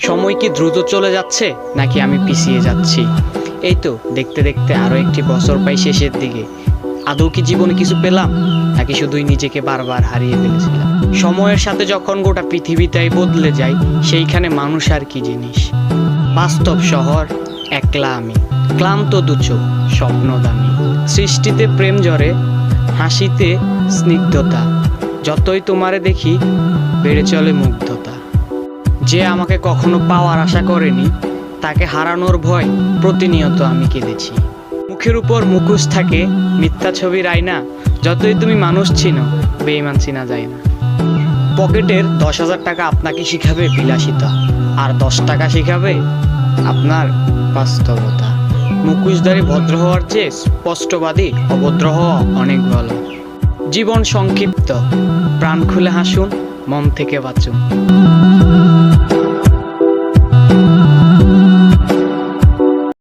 সময় কি দ্রুত চলে যাচ্ছে নাকি আমি পিছিয়ে যাচ্ছি? এই তো দেখতে দেখতে আরও একটি বছর পাই শেষের দিকে। আদৌ কি জীবনে কিছু পেলাম নাকি শুধুই নিজেকে বারবার হারিয়ে ফেলেছিলাম? সময়ের সাথে যখন গোটা পৃথিবীটাই বদলে যায়, সেইখানে মানুষ আর কি জিনিস। বাস্তব শহর, একলা আমি, ক্লান্ত দুচোখ, স্বপ্ন দামি। সৃষ্টিতে প্রেম ঝরে, হাসিতে স্নিগ্ধতা। যতই তোমারে দেখি বেড়ে চলে মুগ্ধতা। যে আমাকে কখনো পাওয়ার আশা করেনি, তাকে হারানোর ভয় প্রতিনিয়ত আমি কেঁদেছি। মুখের উপর মুখোশ থাকে, মিথ্যা ছবির আয়না। যতই তুমি মানুষ চিনো, বেঈমান চিনা যায় না। পকেটের 10,000 টাকা আপনাকে শিখাবে বিলাসিতা, আর 10 টাকা শিখাবে আপনার বাস্তবতা। মুখোশধারী ভদ্র হওয়ার চেয়ে স্পষ্টবাদী অভদ্র হওয়া অনেক ভালো। জীবন সংক্ষিপ্ত, প্রাণ খুলে হাসুন, মন থেকে বাঁচুন।